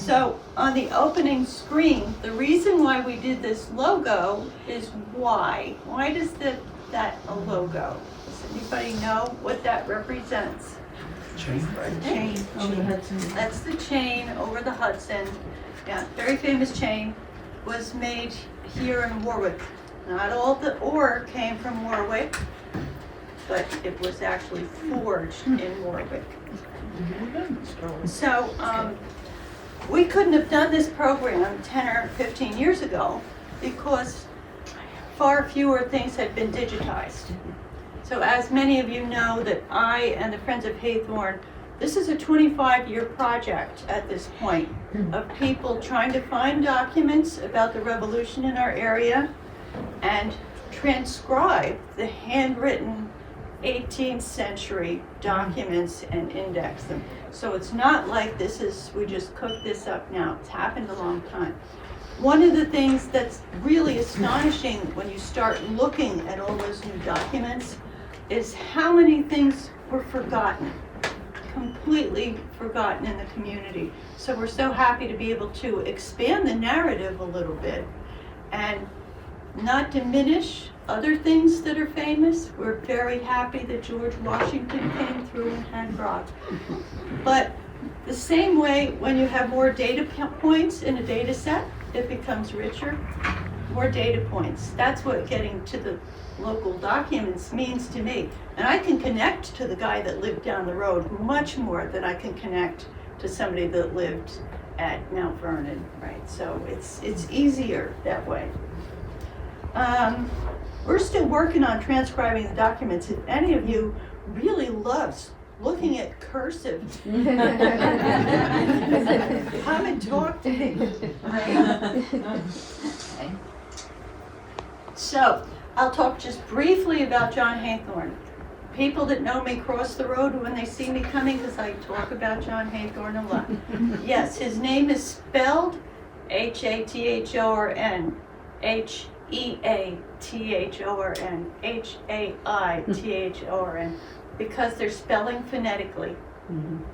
So on the opening screen, the reason why we did this logo is why. Why does that a logo? Does anybody know what that represents? Chain. Chain. Over the Hudson. That's the chain over the Hudson. Yeah, very famous chain. Was made here in Warwick. Not all the ore came from Warwick, but it was actually forged in Warwick. So we couldn't have done this program 10 or 15 years ago because far fewer things had been digitized. So as many of you know that I and the Friends of Haythorne, this is a 25-year project at this point of people trying to find documents about the revolution in our area and transcribe the handwritten 18th century documents and index them. So it's not like we just cooked this up now. It's happened a long time. One of the things that's really astonishing when you start looking at all those new documents is how many things were forgotten, completely forgotten in the community. So we're so happy to be able to expand the narrative a little bit and not diminish other things that are famous. We're very happy that George Washington came through and had grog. But the same way when you have more data points in a data set, it becomes richer. More data points. That's what getting to the local documents means to me. And I can connect to the guy that lived down the road much more than I can connect to somebody that lived at Mount Vernon, right? So it's easier that way. We're still working on transcribing the documents. If any of you really loves looking at cursive, come and talk to me. So I'll talk just briefly about John Haythorne. People that know me cross the road when they see me coming because I talk about John Haythorne a lot. Yes, his name is spelled Hathorn, Heathorn, Haithorn, because they're spelling phonetically.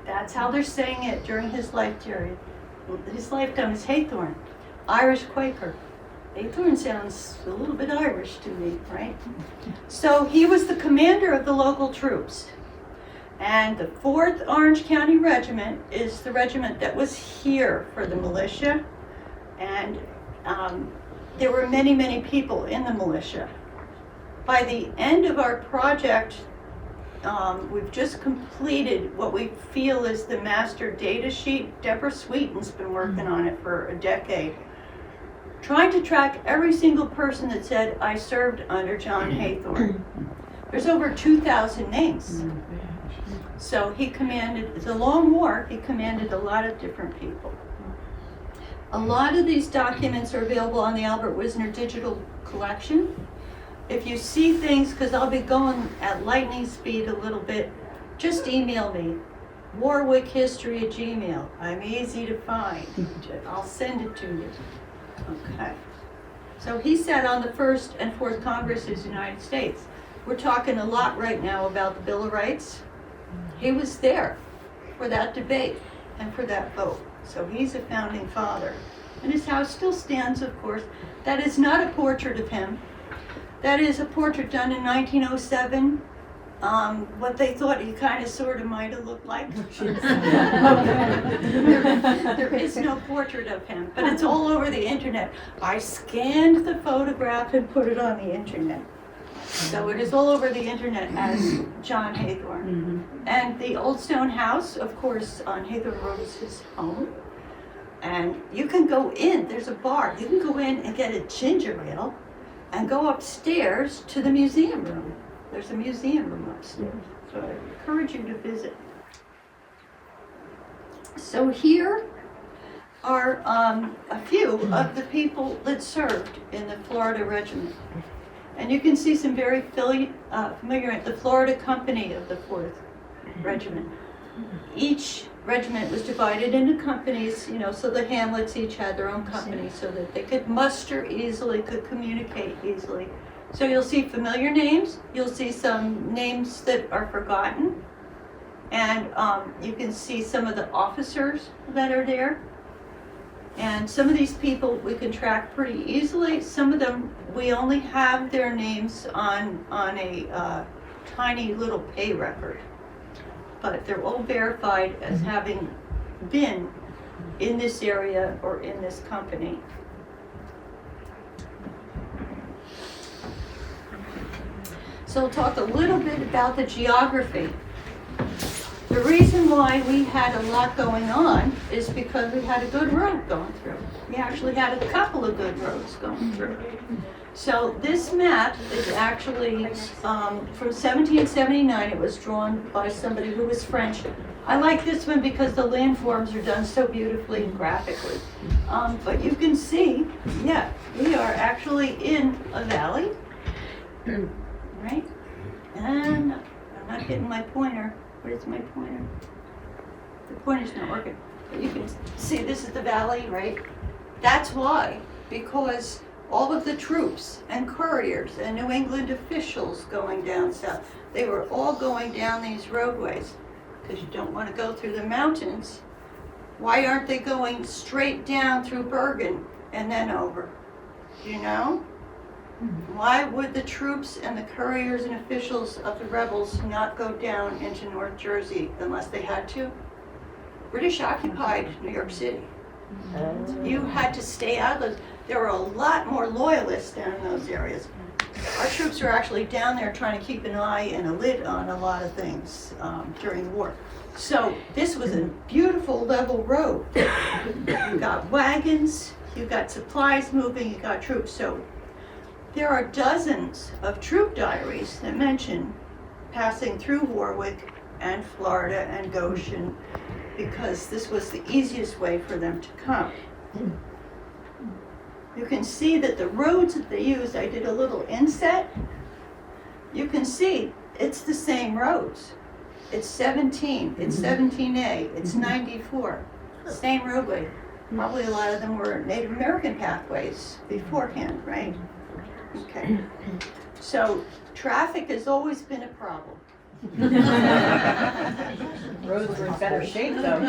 That's how they're saying it during his life period. His lifetime is Haythorn, Irish Quaker. Haythorn sounds a little bit Irish to me, right? So he was the commander of the local troops. And the 4th Orange County Regiment is the regiment that was here for the militia. And there were many, many people in the militia. By the end of our project, we've just completed what we feel is the master data sheet. Deborah Sweeten's been working on it for a decade, trying to track every single person that said, I served under John Haythorne. There's over 2,000 names. So he commanded, it's a long war, he commanded a lot of different people. A lot of these documents are available on the Albert Wisner digital collection. If you see things, because I'll be going at lightning speed a little bit, just email me, warwickhistory@gmail. I'm easy to find. I'll send it to you. Okay. So he sat on the 1st and 4th Congresses of the United States. We're talking a lot right now about the Bill of Rights. He was there for that debate and for that vote. So he's a founding father. And his house still stands, of course. That is not a portrait of him. That is a portrait done in 1907. What they thought he kind of sort of might have looked like. There is no portrait of him, but it's all over the internet. I scanned the photograph and put it on the internet. So it is all over the internet as John Haythorne. And the Old Stone House, of course, on Haythorne Road is his home. And you can go in, there's a bar, you can go in and get a ginger ale and go upstairs to the museum room. There's a museum room upstairs, so I encourage you to visit. So here are a few of the people that served in the Florida Regiment. And you can see some very familiar, the Florida Company of the 4th Regiment. Each regiment was divided into companies, so the hamlets each had their own company so that they could muster easily, could communicate easily. So you'll see familiar names, you'll see some names that are forgotten, and you can see some of the officers that are there. And some of these people we can track pretty easily. Some of them, we only have their names on a tiny little pay record. But they're all verified as having been in this area or in this company. So we'll talk a little bit about the geography. The reason why we had a lot going on is because we had a good road going through. We actually had a couple of good roads going through. So this map is actually from 1779. It was drawn by somebody who was French. I like this one because the landforms are done so beautifully and graphically. But you can see, yeah, we are actually in a valley, right? And I'm not getting my pointer. Where's my pointer? The pointer's not working. But you can see this is the valley, right? That's why, because all of the troops and couriers and New England officials going down south, they were all going down these roadways because you don't want to go through the mountains. Why aren't they going straight down through Bergen and then over? Do you know? Why would the troops and the couriers and officials of the rebels not go down into North Jersey unless they had to? British occupied New York City. You had to stay out of those. There were a lot more loyalists down in those areas. Our troops were actually down there trying to keep an eye and a lid on a lot of things during the war. So this was a beautiful level road. You got wagons, you got supplies moving, you got troops. So there are dozens of troop diaries that mention passing through Warwick and Florida and Goshen because this was the easiest way for them to come. You can see that the roads that they used, I did a little inset. You can see it's the same roads. It's 17, it's 17A, it's 94, same roadway. Probably a lot of them were Native American pathways beforehand, right? Okay, so traffic has always been a problem. Roads were in better shape though.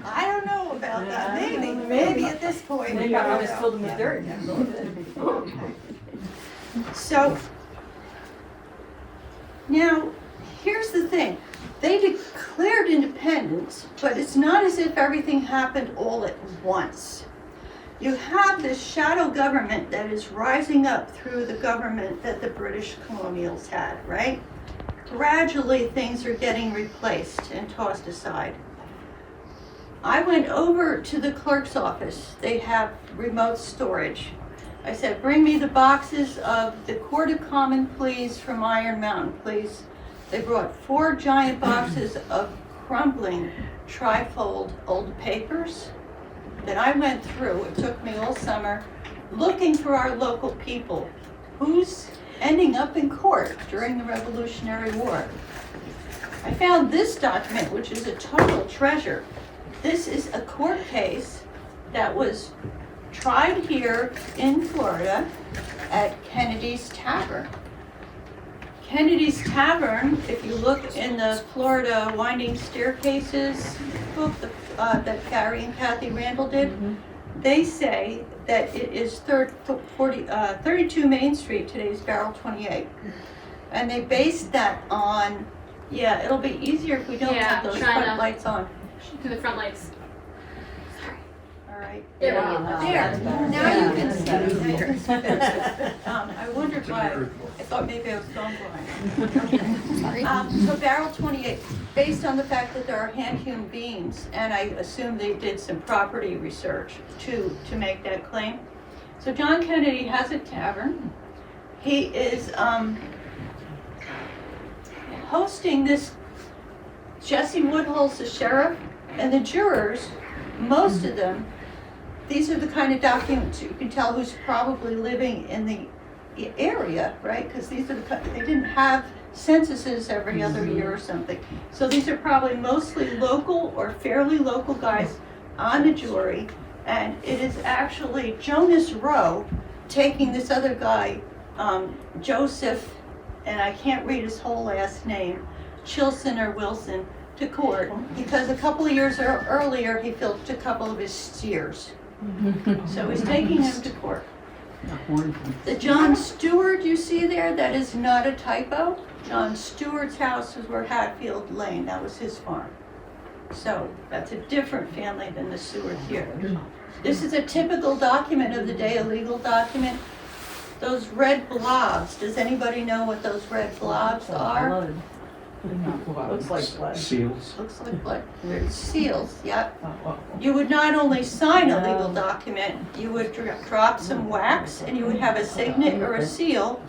I don't know about that, maybe at this point. They probably just filled them with dirt. So, now, here's the thing. They declared independence, but it's not as if everything happened all at once. You have this shadow government that is rising up through the government that the British colonials had, right? Gradually, things are getting replaced and tossed aside. I went over to the clerk's office. They have remote storage. I said, bring me the boxes of the Court of Common Pleas from Iron Mountain, please. They brought 4 giant boxes of crumbling trifold old papers that I went through. It took me all summer looking for our local people. Who's ending up in court during the Revolutionary War? I found this document, which is a total treasure. This is a court case that was tried here in Florida at Kennedy's Tavern. Kennedy's Tavern, if you look in the Florida Winding Staircases book that Gary and Kathy Randall did, they say that it is 32 Main Street, today's Barrel 28. And they based that on, yeah, it'll be easier if we don't have those front lights on. Do the front lights. All right. There we go. There, now you can see. I wondered why, I thought maybe I was going blind. So Barrel 28, based on the fact that there are hand-hewn beams, and I assume they did some property research to make that claim. So John Kennedy has a tavern. He is hosting this. Jesse Woodhull's the sheriff, and the jurors, most of them, these are the kind of documents you can tell who's probably living in the area, right? Because these are they didn't have censuses every other year or something. So these are probably mostly local or fairly local guys on the jury. And it is actually Jonas Rowe taking this other guy, Joseph, and I can't read his whole last name, Chilson or Wilson, to court because a couple of years earlier he filched a couple of his steers. So he's taking him to court. The John Stewart you see there, that is not a typo. John Stewart's house is where Hatfield Lane, that was his farm. So that's a different family than the Stewart here. This is a typical document of the day, a legal document. Those red blobs, does anybody know what those red blobs are? Looks like blood. Seals. Looks like blood. They're seals, yep. You would not only sign a legal document, you would drop some wax and you would have a signet or a seal,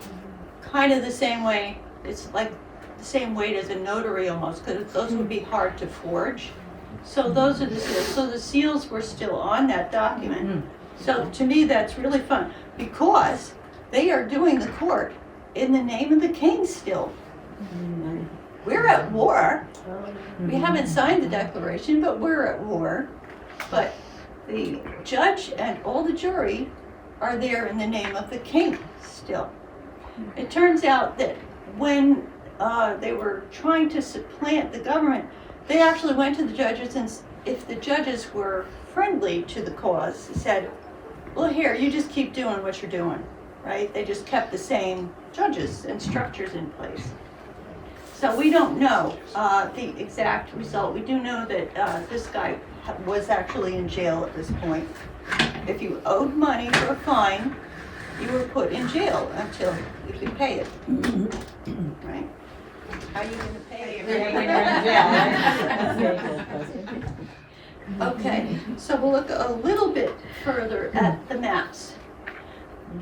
kind of the same way, it's like the same weight as a notary almost, because those would be hard to forge. So those are the seals. So the seals were still on that document. So to me, that's really fun because they are doing the court in the name of the king still. We're at war. We haven't signed the declaration, but we're at war. But the judge and all the jury are there in the name of the king still. It turns out that when they were trying to supplant the government, they actually went to the judges, and if the judges were friendly to the cause, said, well, here, you just keep doing what you're doing, right? They just kept the same judges and structures in place. So we don't know the exact result. We do know that this guy was actually in jail at this point. If you owed money for a fine, you were put in jail until you could pay it, right? How are you going to pay it? Okay, so we'll look a little bit further at the maps.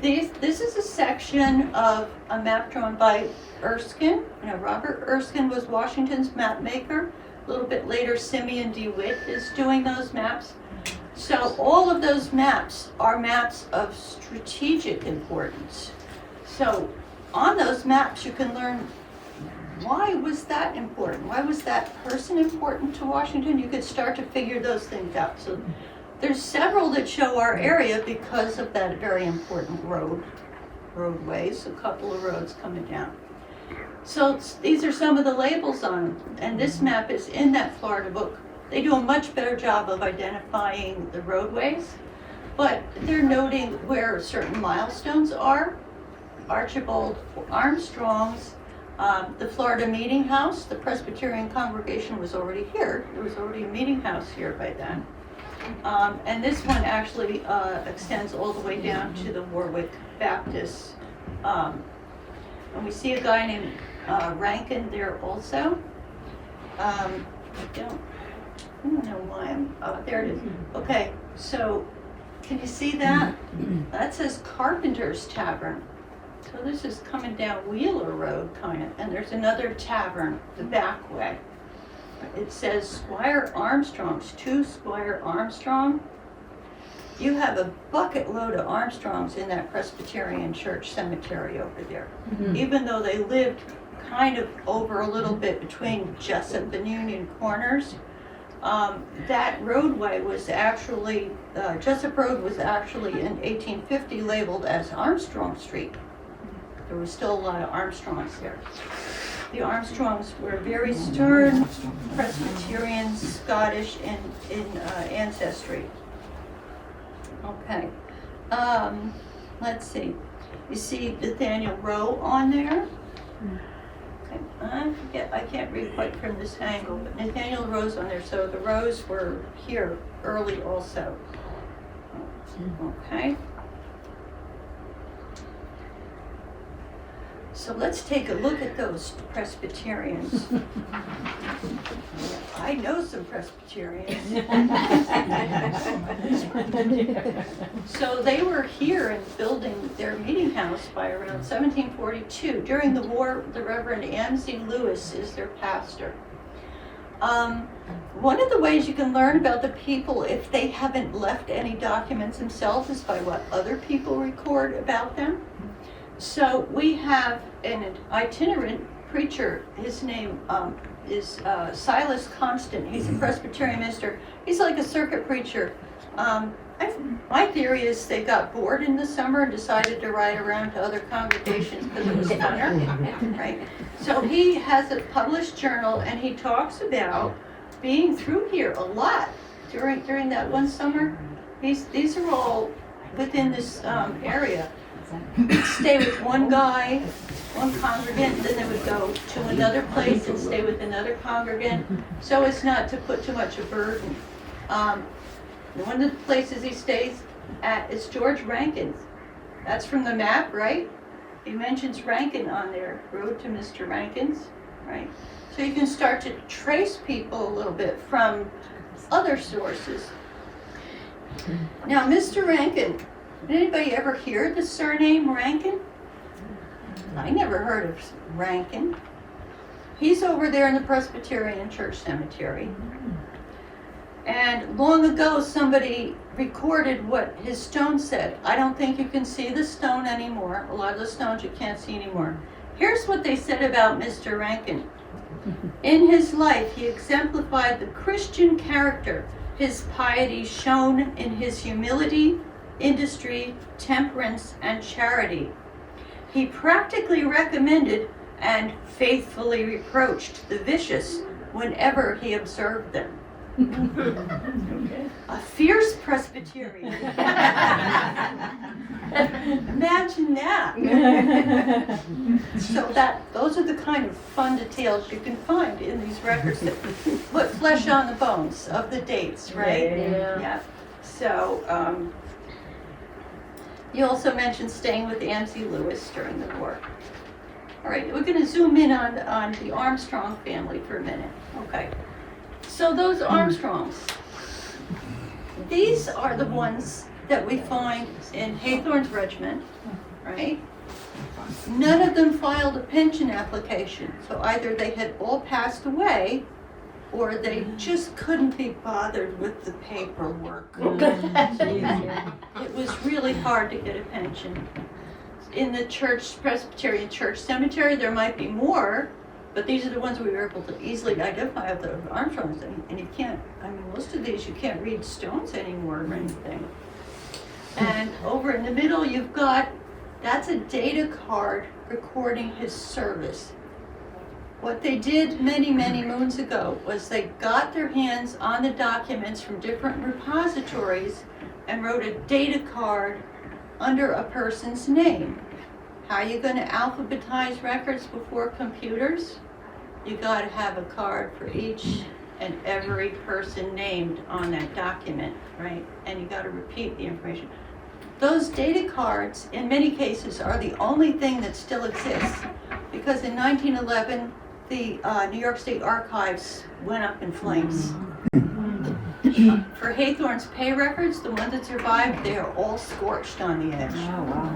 This is a section of a map drawn by Erskine. You know, Robert Erskine was Washington's map maker. A little bit later, Simeon DeWitt is doing those maps. So all of those maps are maps of strategic importance. So on those maps, you can learn why was that important? Why was that person important to Washington? You could start to figure those things out. So there's several that show our area because of that very important roadways, a couple of roads coming down. So these are some of the labels on them, and this map is in that Florida book. They do a much better job of identifying the roadways, but they're noting where certain milestones are. Archibald Armstrong's, the Florida Meeting House, the Presbyterian congregation was already here. There was already a meeting house here by then. And this one actually extends all the way down to the Warwick Baptist. And we see a guy named Rankin there also. I don't know why I'm, there it is. Okay, so can you see that? That says Carpenter's Tavern. So this is coming down Wheeler Road kind of, and there's another tavern the back way. It says Squire Armstrong's, to Squire Armstrong. You have a bucket load of Armstrongs in that Presbyterian church cemetery over there. Even though they lived kind of over a little bit between Jessup and Union Corners, that roadway was actually, Jessup Road was actually in 1850 labeled as Armstrong Street. There was still a lot of Armstrongs there. The Armstrongs were very stern Presbyterian, Scottish in ancestry. Okay, let's see. You see Nathaniel Rowe on there? Okay, I can't read quite from this angle, but Nathaniel Rowe's on there. So the Rowes were here early also. Okay. So let's take a look at those Presbyterians. I know some Presbyterians. So they were here and building their meeting house by around 1742. During the war, the Reverend Amsey Lewis is their pastor. One of the ways you can learn about the people if they haven't left any documents themselves is by what other people record about them. So we have an itinerant preacher. His name is Silas Constant. He's a Presbyterian minister. He's like a circuit preacher My theory is they got bored in the summer and decided to ride around to other congregations because it was funner, right? So he has a published journal and he talks about being through here a lot during that one summer. These are all within this area. They'd stay with one guy, one congregant, then they would go to another place and stay with another congregant, so as not to put too much of a burden. One of the places he stays at is George Rankin's. That's from the map, right? He mentions Rankin on there, Road to Mr. Rankin's, right? So you can start to trace people a little bit from other sources. Now, Mr. Rankin, did anybody ever hear the surname Rankin? I never heard of Rankin. He's over there in the Presbyterian Church Cemetery. And long ago, somebody recorded what his stone said. I don't think you can see the stone anymore. A lot of the stones you can't see anymore. Here's what they said about Mr. Rankin. In his life, he exemplified the Christian character, his piety shown in his humility, industry, temperance, and charity. He practically recommended and faithfully reproached the vicious whenever he observed them. A fierce Presbyterian. Imagine that. So those are the kind of fun details you can find in these records that put flesh on the bones of the dates, right? Yeah. So you also mentioned staying with Amzie Lewis during the war. All right, we're going to zoom in on the Armstrong family for a minute. Okay. So those Armstrongs, these are the ones that we find in Haythorne's regiment, right? None of them filed a pension application, so either they had all passed away or they just couldn't be bothered with the paperwork. It was really hard to get a pension. In the Presbyterian Church Cemetery, there might be more, but these are the ones we were able to easily identify of the Armstrongs, and you can't, I mean, most of these you can't read stones anymore or anything. And over in the middle, you've got, that's a data card recording his service. What they did many, many moons ago was they got their hands on the documents from different repositories and wrote a data card under a person's name. How are you going to alphabetize records before computers? You got to have a card for each and every person named on that document, right? And you got to repeat the information. Those data cards, in many cases, are the only thing that still exists, because in 1911, the New York State Archives went up in flames. For Haythorne's pay records, the ones that survived, they are all scorched on the edge. Oh, wow.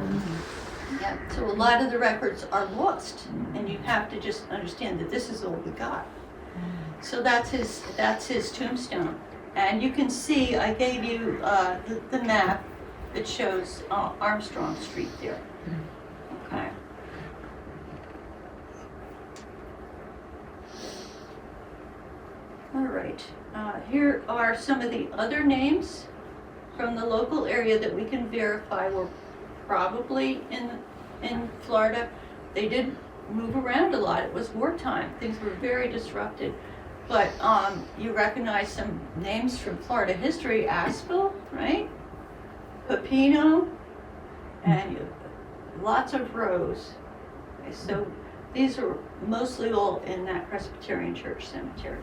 Yeah, so a lot of the records are lost, and you have to just understand that this is all we got. So that's his tombstone. And you can see, I gave you the map that shows Armstrong Street there. Okay. All right, here are some of the other names from the local area that we can verify were probably in Florida. They did move around a lot. It was wartime. Things were very disrupted. But you recognize some names from Florida history: Aspel, right? Pepino, and lots of Rose. Okay, so these are mostly all in that Presbyterian Church Cemetery.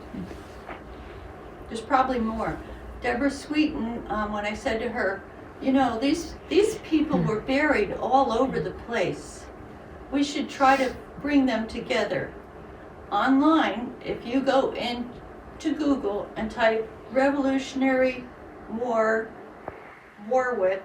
There's probably more. Deborah Sweeten, when I said to her, you know, these people were buried all over the place. We should try to bring them together. Online, if you go into Google and type Revolutionary War Warwick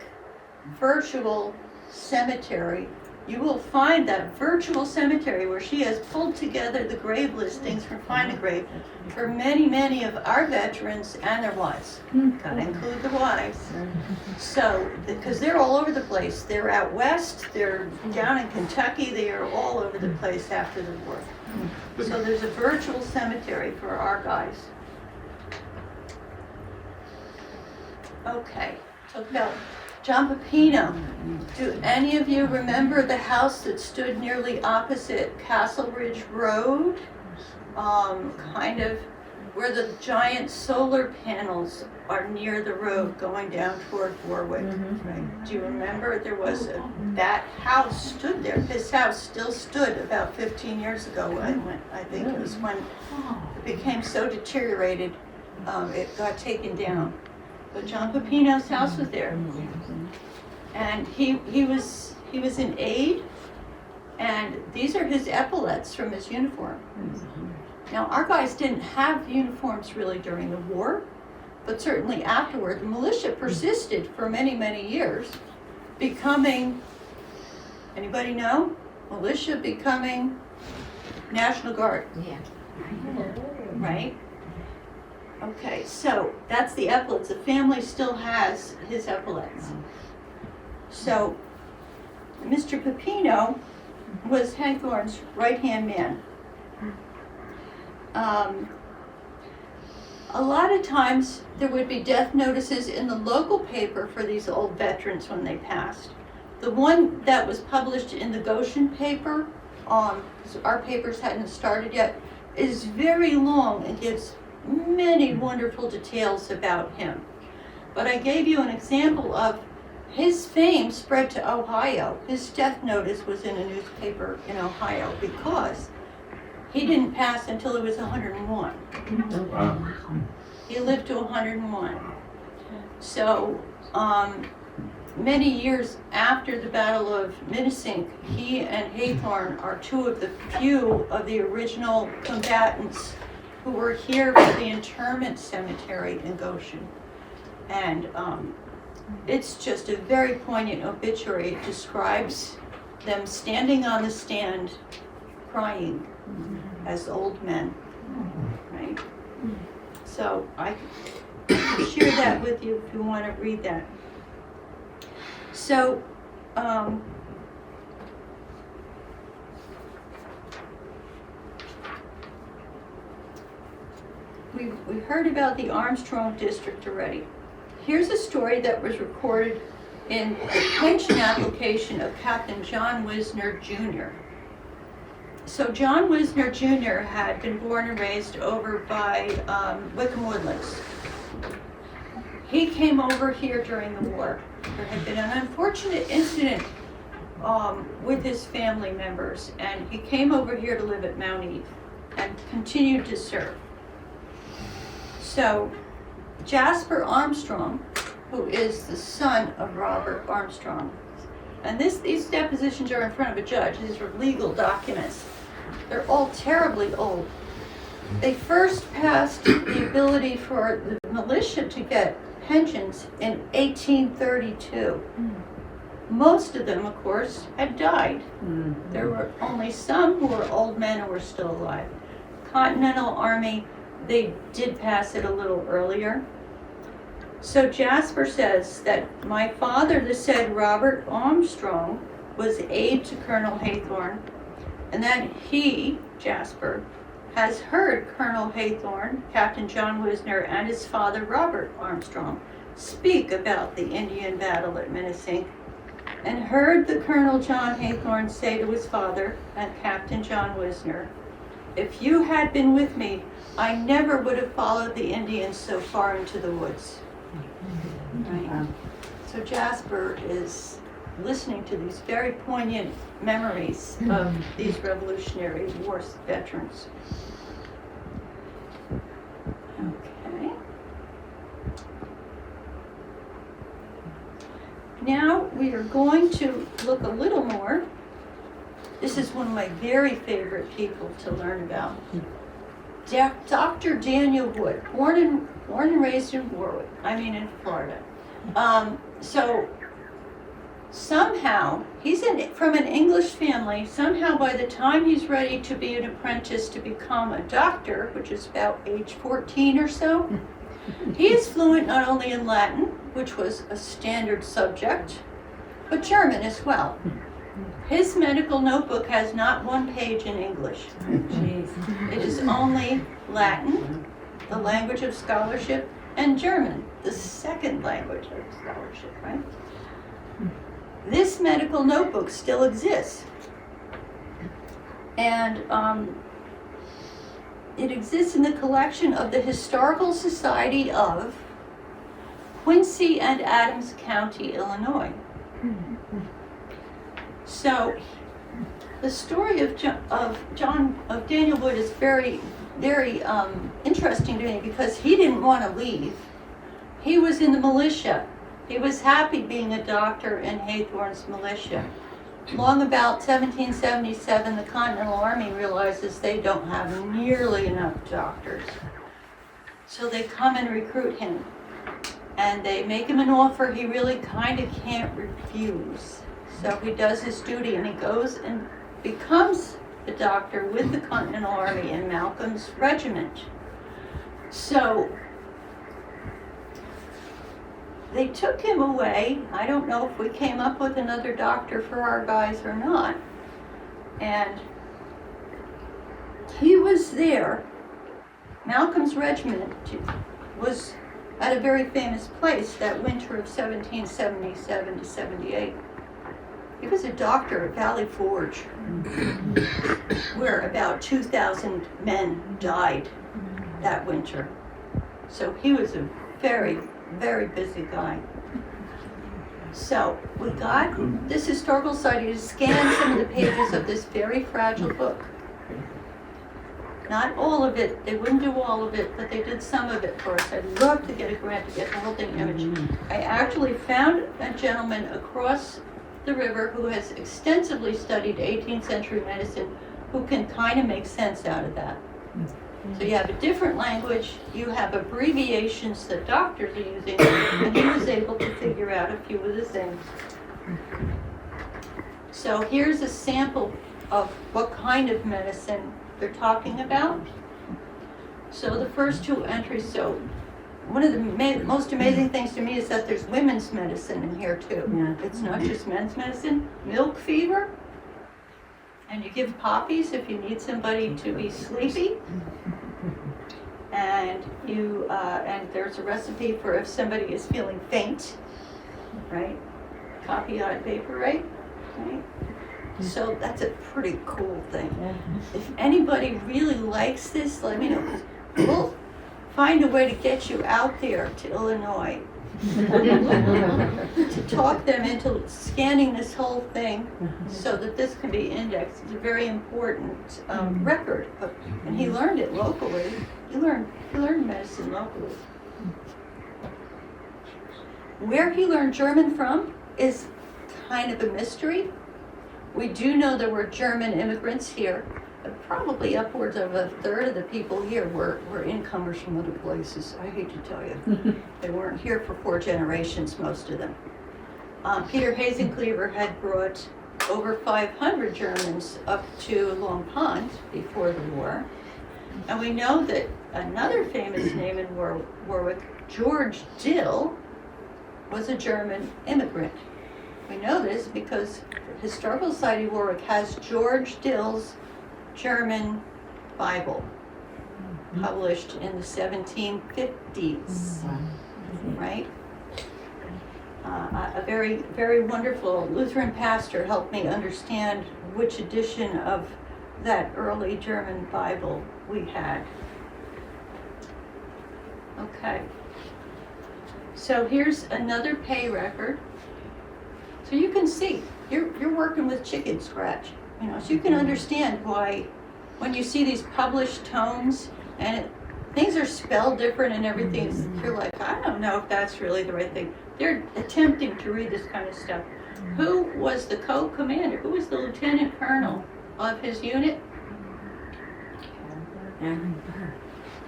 virtual cemetery, you will find that virtual cemetery where she has pulled together the grave listings from Find a Grave for many, many of our veterans and their wives. Gotta include the wives. So, because they're all over the place. They're out west, they're down in Kentucky, they are all over the place after the war. So there's a virtual cemetery for our guys. Okay, talk about John Pepino. Do any of you remember the house that stood nearly opposite Castle Ridge Road? Kind of where the giant solar panels are near the road going down toward Warwick. Right? Do you remember that house stood there? This house still stood about 15 years ago. I think it was when it became so deteriorated, it got taken down. But John Pepino's house was there, and he was an aide, and these are his epaulets from his uniform. Now, our guys didn't have uniforms really during the war, but certainly afterward, the militia persisted for many, many years, becoming, anybody know? Militia becoming National Guard. Yeah. Right? Okay, so that's the epaulets. The family still has his epaulets. So, Mr. Pepino was Haythorne's right-hand man. A lot of times there would be death notices in the local paper for these old veterans when they passed. The one that was published in the Goshen paper, our papers hadn't started yet, is very long and gives many wonderful details about him. But I gave you an example of his fame spread to Ohio. His death notice was in a newspaper in Ohio because he didn't pass until he was 101. Wow. He lived to 101. So, many years after the Battle of Minisink, he and Haythorne are two of the few of the original combatants who were here for the internment cemetery in Goshen. And it's just a very poignant obituary. It describes them standing on the stand crying as old men, right? So I can share that with you if you want to read that. So, we heard about the Armstrong district already. Here's a story that was recorded in the pension application of Captain John Wisner Jr. So John Wisner Jr. had been born and raised over by Wickham Woodlands. He came over here during the war. There had been an unfortunate incident with his family members, and he came over here to live at Mount Eve and continued to serve. So Jasper Armstrong, who is the son of Robert Armstrong, and these depositions are in front of a judge. These are legal documents. They're all terribly old. They first passed the ability for the militia to get pensions in 1832. Most of them, of course, had died. There were only some who were old men who were still alive. Continental Army, they did pass it a little earlier. So Jasper says that my father, the said Robert Armstrong, was aide to Colonel Haythorne, and that he, Jasper, has heard Colonel Haythorne, Captain John Wisner, and his father, Robert Armstrong, speak about the Indian battle at Minisink, and heard the Colonel John Haythorne say to his father and Captain John Wisner, "If you had been with me, I never would have followed the Indians so far into the woods." Right. So Jasper is listening to these very poignant memories of these Revolutionary War veterans. Okay. Now we are going to look a little more. This is one of my very favorite people to learn about. Dr. Daniel Wood, born and raised in Warwick, in Florida. So somehow, he's from an English family. Somehow by the time he's ready to be an apprentice to become a doctor, which is about age 14 or so, he is fluent not only in Latin, which was a standard subject, but German as well. His medical notebook has not one page in English. It is only Latin, the language of scholarship, and German, the second language of scholarship, right? This medical notebook still exists. And it exists in the collection of the Historical Society of Quincy and Adams County, Illinois. So the story of Daniel Wood is very, very interesting to me because he didn't want to leave. He was in the militia. He was happy being a doctor in Haythorne's militia. Long about 1777, the Continental Army realizes they don't have nearly enough doctors. So they come and recruit him. And they make him an offer he really kind of can't refuse. So he does his duty and he goes and becomes a doctor with the Continental Army in Malcolm's regiment. So they took him away. I don't know if we came up with another doctor for our guys or not. And he was there. Malcolm's regiment was at a very famous place that winter of 1777 to 78. He was a doctor at Valley Forge, where about 2,000 men died that winter. So he was a very, very busy guy. So we got this Historical Society to scan some of the pages of this very fragile book. Not all of it, they wouldn't do all of it, but they did some of it for us. I'd love to get a grant to get the whole thing imaged. I actually found a gentleman across the river who has extensively studied 18th century medicine who can kind of make sense out of that. So you have a different language, you have abbreviations that doctors are using, and he was able to figure out a few of the things. So here's a sample of what kind of medicine they're talking about. So the first two entries, so one of the most amazing things to me is that there's women's medicine in here too. Yeah. It's not just men's medicine. Milk fever, and you give poppies if you need somebody to be sleepy. And and there's a recipe for if somebody is feeling faint, right? Copy on paper, right? So that's a pretty cool thing. If anybody really likes this, let me know. 'Cause we'll find a way to get you out there to Illinois to talk them into scanning this whole thing so that this can be indexed. It's a very important record. And he learned it locally. He learned medicine locally. Where he learned German from is kind of a mystery. We do know there were German immigrants here, but probably upwards of a third of the people here were incomers from other places. I hate to tell you. They weren't here for 4 generations, most of them. Peter Hazencleaver had brought over 500 Germans up to Long Pond before the war. And we know that another famous name in Warwick, George Dill, was a German immigrant. We know this because the Historical Society of Warwick has George Dill's German Bible, published in the 1750s, right? A very, very wonderful Lutheran pastor helped me understand which edition of that early German Bible we had. Okay. So here's another pay record. So you can see, you're working with chicken scratch, so you can understand why when you see these published tomes and things are spelled different and everything, you're like, I don't know if that's really the right thing. They're attempting to read this kind of stuff. Who was the co-commander? Who was the lieutenant colonel of his unit?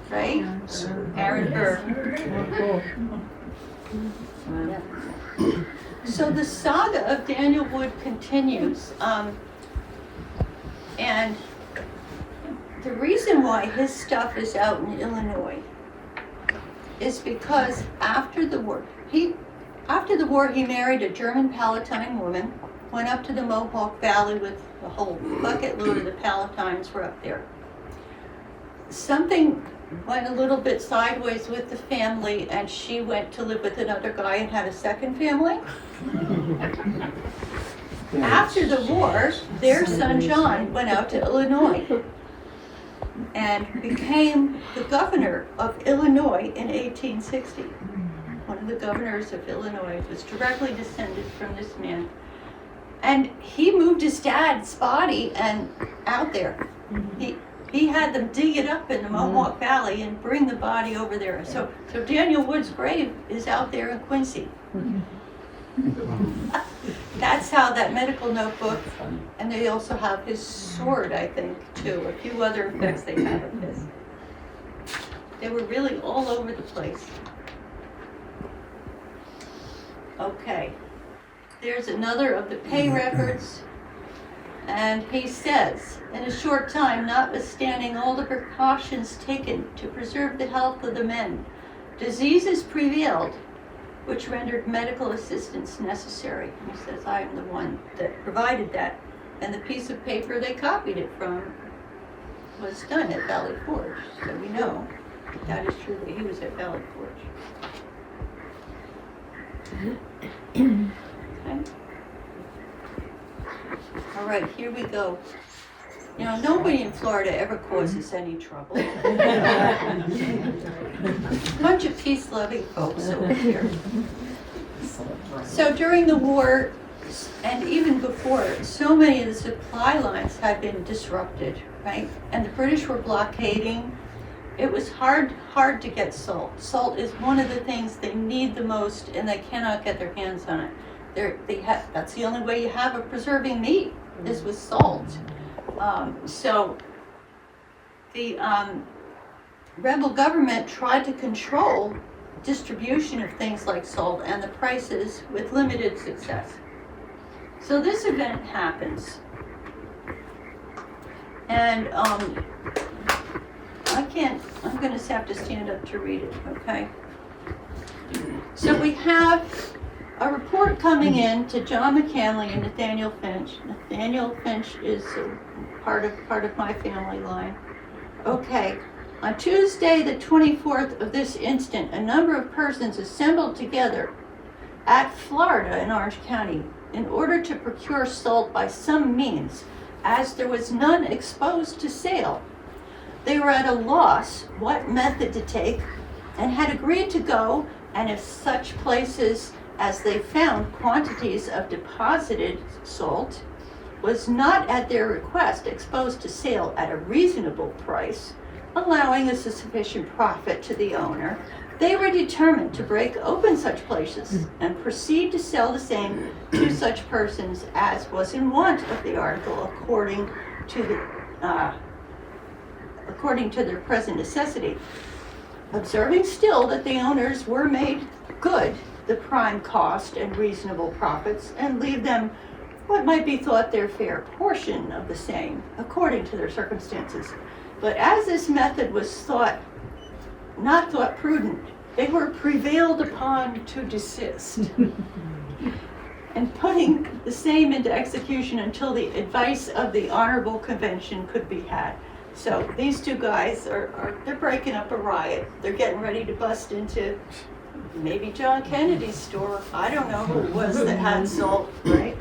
Right? Aaron Burr. So the saga of Daniel Wood continues, and the reason why his stuff is out in Illinois is because after the war he married a German Palatine woman, went up to the Mohawk Valley with a whole bucket load of the Palatines were up there. Something went a little bit sideways with the family, and she went to live with another guy and had a second family. After the war, their son John went out to Illinois and became the governor of Illinois in 1860. One of the governors of Illinois was directly descended from this man. And he moved his dad's body and out there. He had them dig it up in the Mohawk Valley and bring the body over there. So Daniel Wood's grave is out there in Quincy. That's how that medical notebook, and they also have his sword, I think, too. A few other effects they have of his. They were really all over the place. Okay, there's another of the pay records. And he says, in a short time, notwithstanding all the precautions taken to preserve the health of the men, diseases prevailed, which rendered medical assistance necessary. He says, I am the one that provided that. And the piece of paper they copied it from was done at Valley Forge. So we know that is true, that he was at Valley Forge. Okay. All right, here we go. You know, nobody in Florida ever causes any trouble. Bunch of peace-loving folks over here. So during the war, and even before, so many of the supply lines had been disrupted, right? And the British were blockading. It was hard to get salt. Salt is one of the things they need the most, and they cannot get their hands on it. That's the only way you have of preserving meat, is with salt. So the rebel government tried to control distribution of things like salt and the prices with limited success. So this event happens. And I'm going to have to stand up to read it, okay? So we have a report coming in to John McCanley and Nathaniel Finch. Nathaniel Finch is part of my family line. Okay, on Tuesday the 24th of this instant, a number of persons assembled together at Florida in Orange County in order to procure salt by some means, as there was none exposed to sale. They were at a loss what method to take, and had agreed to go, and if such places as they found quantities of deposited salt was not at their request exposed to sale at a reasonable price, allowing a sufficient profit to the owner, they were determined to break open such places and proceed to sell the same to such persons as was in want of the article according to their present necessity, observing still that the owners were made good the prime cost and reasonable profits, and leave them what might be thought their fair portion of the same, according to their circumstances. But as this method was not thought prudent, they were prevailed upon to desist, and putting the same into execution until the advice of the honorable convention could be had. So these two guys they're breaking up a riot. They're getting ready to bust into maybe John Kennedy's store. I don't know who it was that had salt, right?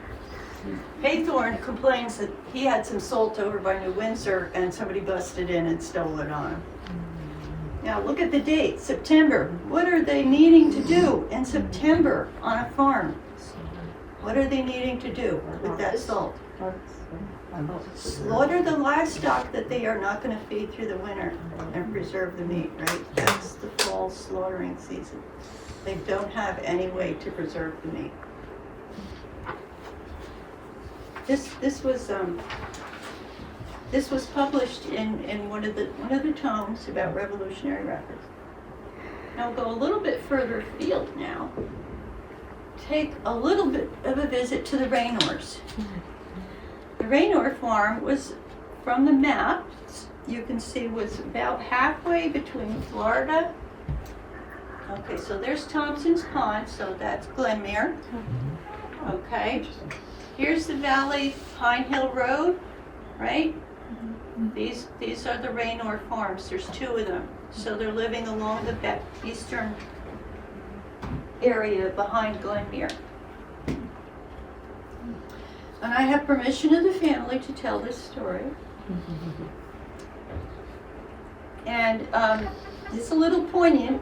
Haythorne complains that he had some salt over by New Windsor and somebody busted in and stole it on him. Now look at the date, September. What are they needing to do in September on a farm? What are they needing to do with that salt? Slaughter the livestock that they are not going to feed through the winter and preserve the meat, right? That's the fall slaughtering season. They don't have any way to preserve the meat. This was published in one of the tomes about Revolutionary records. Now we'll go a little bit further afield now. Take a little bit of a visit to the Raynors. The Raynor farm was, from the map, you can see, was about halfway between Florida. Okay, so there's Thompson's Pond, so that's Glenmere. Okay, here's the Valley Pine Hill Road, right? These are the Raynor farms. There's 2 of them. So they're living along the eastern area behind Glenmere. And I have permission of the family to tell this story. And it's a little poignant,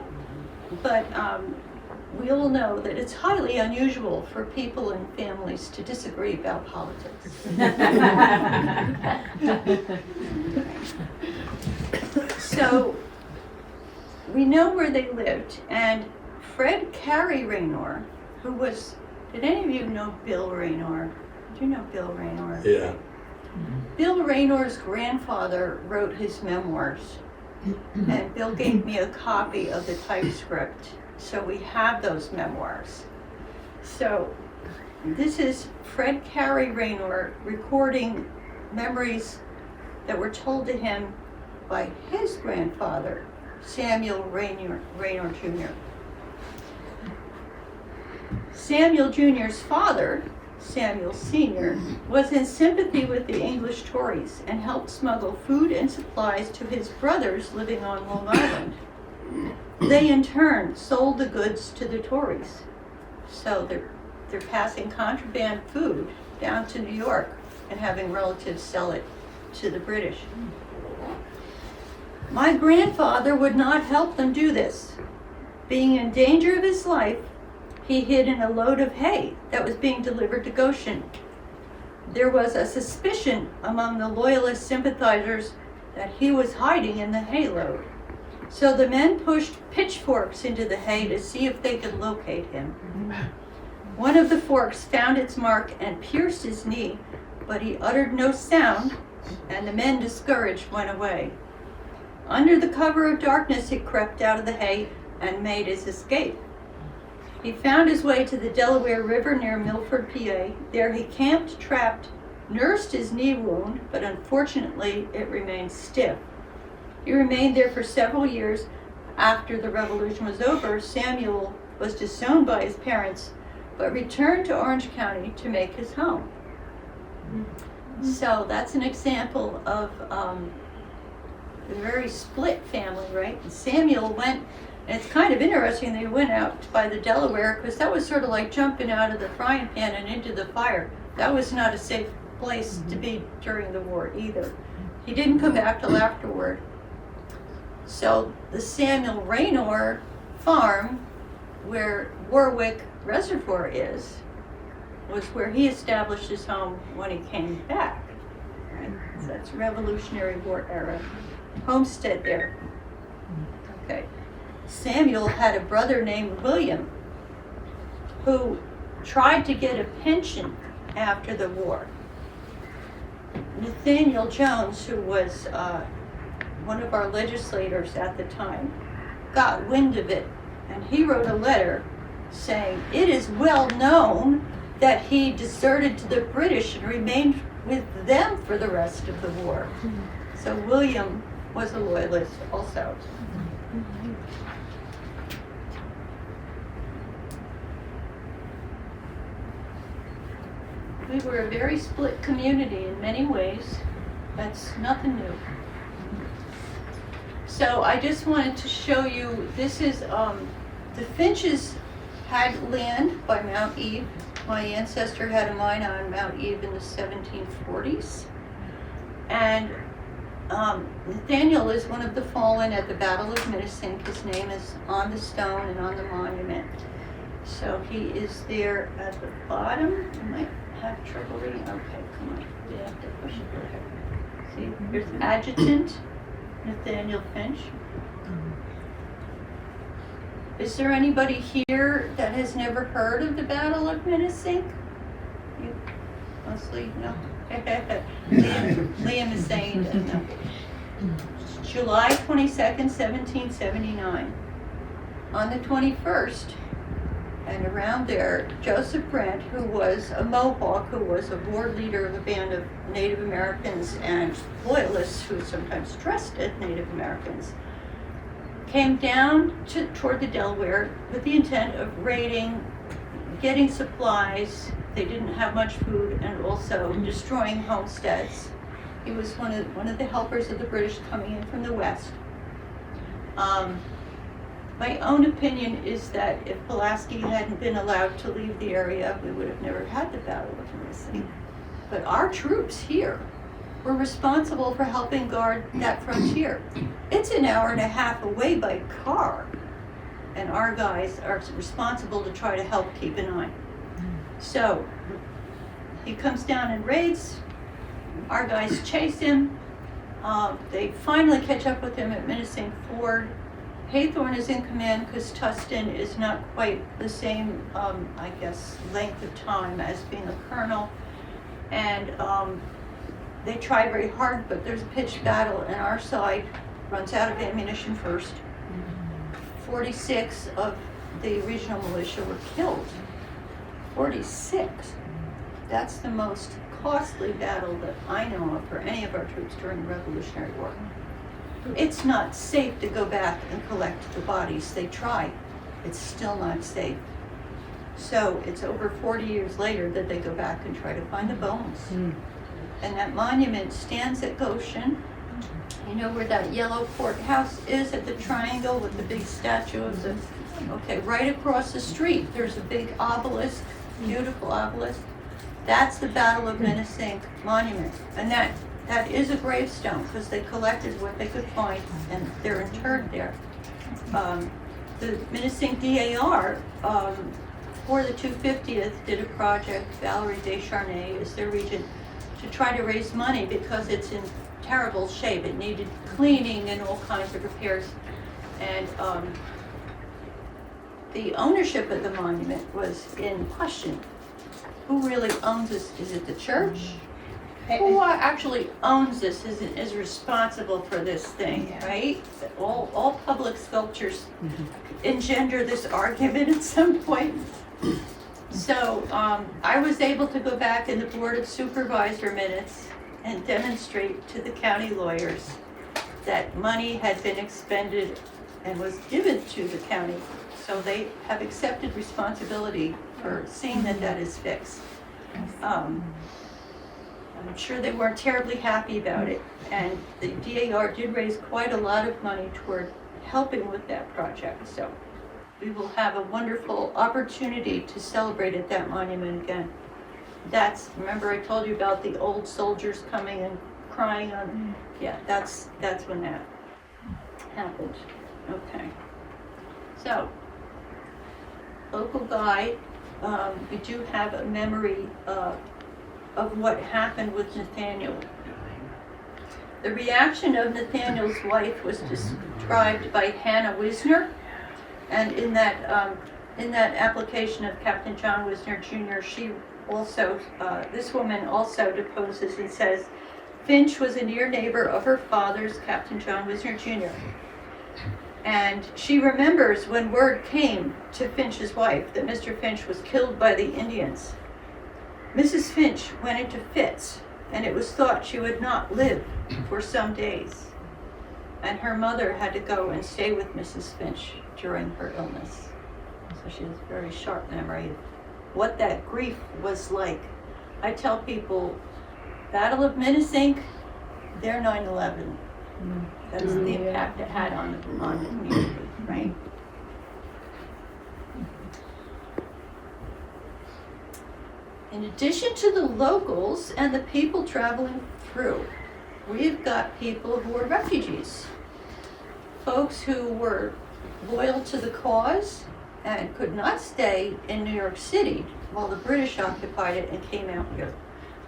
but we all know that it's highly unusual for people and families to disagree about politics. So we know where they lived, and Fred Carey Raynor, who was, did any of you know Bill Raynor? Do you know Bill Raynor? Yeah. Bill Raynor's grandfather wrote his memoirs, and Bill gave me a copy of the typescript, so we have those memoirs. So this is Fred Carey Raynor recording memories that were told to him by his grandfather, Samuel Raynor Jr. Samuel Jr.'s father, Samuel Sr., was in sympathy with the English Tories and helped smuggle food and supplies to his brothers living on Long Island. They in turn sold the goods to the Tories. So they're passing contraband food down to New York and having relatives sell it to the British. My grandfather would not help them do this. Being in danger of his life, he hid in a load of hay that was being delivered to Goshen. There was a suspicion among the loyalist sympathizers that he was hiding in the hay load. So the men pushed pitchforks into the hay to see if they could locate him. One of the forks found its mark and pierced his knee, but he uttered no sound, and the men, discouraged, went away. Under the cover of darkness, he crept out of the hay and made his escape. He found his way to the Delaware River near Milford, PA. There he camped, trapped, nursed his knee wound, but unfortunately it remained stiff. He remained there for several years. After the revolution was over, Samuel was disowned by his parents, but returned to Orange County to make his home. So that's an example of a very split family, right? And Samuel went, and it's kind of interesting that he went out by the Delaware, because that was sort of like jumping out of the frying pan and into the fire. That was not a safe place to be during the war either. He didn't come back till afterward. So the Samuel Raynor farm, where Warwick Reservoir is, was where he established his home when he came back. Right? So that's Revolutionary War era. Homestead there. Okay. Samuel had a brother named William who tried to get a pension after the war. Nathaniel Jones, who was one of our legislators at the time, got wind of it, and he wrote a letter saying, "It is well known that he deserted to the British and remained with them for the rest of the war." So William was a loyalist also. We were a very split community in many ways. That's nothing new. So I just wanted to show you, this is, the Finches had land by Mount Eve. My ancestor had a mine on Mount Eve in the 1740s. And Nathaniel is one of the fallen at the Battle of Minisink. His name is on the stone and on the monument. So he is there at the bottom. You might have trouble reading. Okay, come on. You have to push it there. See, there's Adjutant Nathaniel Finch. Is there anybody here that has never heard of the Battle of Minisink? You mostly no. Liam is saying that no. July 22nd, 1779. On the 21st, and around there, Joseph Brent, who was a Mohawk, who was a ward leader of a band of Native Americans and loyalists who sometimes dressed as Native Americans, came down toward the Delaware with the intent of raiding, getting supplies. They didn't have much food, and also destroying homesteads. He was one of the helpers of the British coming in from the west. My own opinion is that if Pulaski hadn't been allowed to leave the area, we would have never had the Battle of Tennessee. But our troops here were responsible for helping guard that frontier. It's an hour and a half away by car, and our guys are responsible to try to help keep an eye. So he comes down and raids. Our guys chase him. They finally catch up with him at Menacing Ford. Haythorne is in command because Tustin is not quite the same, I guess, length of time as being a colonel. And they try very hard, but there's a pitched battle, and our side runs out of ammunition first. 46 of the regional militia were killed. 46. That's the most costly battle that I know of for any of our troops during the Revolutionary War. It's not safe to go back and collect the bodies. They try. It's still not safe. So it's over 40 years later that they go back and try to find the bones. And that monument stands at Goshen. You know where that yellow courthouse is at the triangle with the big statue of the, okay, right across the street, there's a big obelisk, beautiful obelisk. That's the Battle of Menacing monument. And that is a gravestone because they collected what they could find and they're interred there. The Menacing DAR for the 250th did a project, Valerie Descharnay is their regent, to try to raise money because it's in terrible shape. It needed cleaning and all kinds of repairs. And the ownership of the monument was in question. Who really owns this? Is it the church? Who actually owns this, is responsible for this thing, right? All public sculptures engender this argument at some point. So I was able to go back in the Board of Supervisor minutes and demonstrate to the county lawyers that money had been expended and was given to the county. So they have accepted responsibility for seeing that that is fixed. I'm sure they weren't terribly happy about it, and the DAR did raise quite a lot of money toward helping with that project. So we will have a wonderful opportunity to celebrate at that monument again. Remember I told you about the old soldiers coming and crying on, yeah, that's when that happened. Okay. So, local guide, we do have a memory of what happened with Nathaniel. The reaction of Nathaniel's wife was described by Hannah Wisner, and in that application of Captain John Wisner Jr., she also, this woman also deposes and says, Finch was a near neighbor of her father's, Captain John Wisner Jr. And she remembers when word came to Finch's wife that Mr. Finch was killed by the Indians. Mrs. Finch went into fits, and it was thought she would not live for some days. And her mother had to go and stay with Mrs. Finch during her illness. So she has a very sharp memory of what that grief was like. I tell people, Battle of Menacing, their 9/11. That's the impact it had on the community, right? In addition to the locals and the people traveling through, we've got people who are refugees. Folks who were loyal to the cause and could not stay in New York City while the British occupied it and came out here.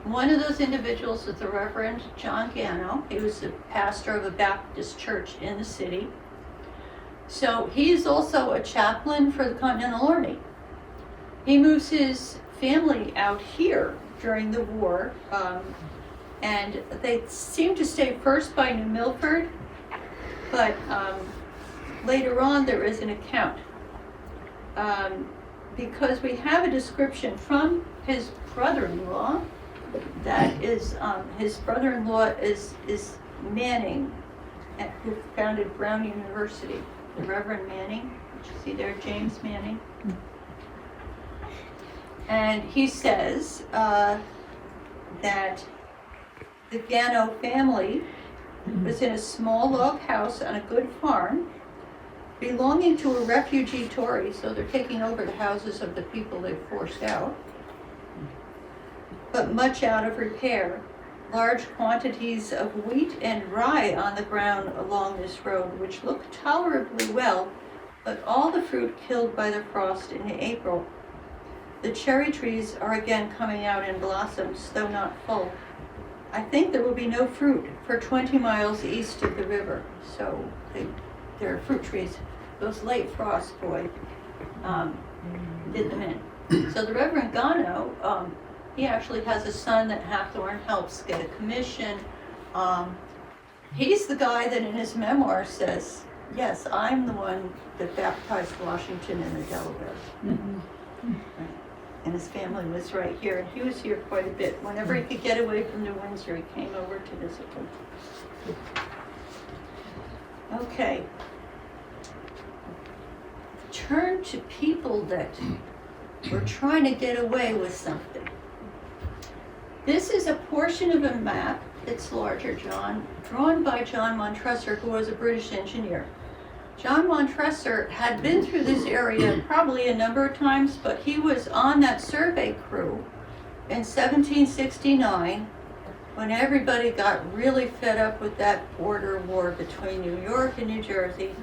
One of those individuals was the Reverend John Gano. He was the pastor of a Baptist church in the city. So he's also a chaplain for the Continental Army. He moves his family out here during the war, and they seem to stay first by New Milford, but later on there is an account. Because we have a description from his brother-in-law, that is, his brother-in-law is Manning, who founded Brown University, the Reverend Manning, which you see there, James Manning. And he says that the Gano family was in a small log house on a good farm belonging to a refugee Tory, so they're taking over the houses of the people they've forced out, but much out of repair. Large quantities of wheat and rye on the ground along this road, which look tolerably well, but all the fruit killed by the frost in April. The cherry trees are again coming out in blossoms, though not full. I think there will be no fruit for 20 miles east of the river, so there are fruit trees. Those late frosts, boy, did them in. So the Reverend Gano, he actually has a son that Hathorne helps get a commission. He's the guy that in his memoir says, yes, I'm the one that baptized Washington in the Delaware. Right. And his family was right here, and he was here quite a bit. Whenever he could get away from New Windsor, he came over to visit them. Okay. Turn to people that were trying to get away with something. This is a portion of a map, it's larger, John, drawn by John Montresor, who was a British engineer. John Montresor had been through this area probably a number of times, but he was on that survey crew in 1769 when everybody got really fed up with that border war between New York and New Jersey.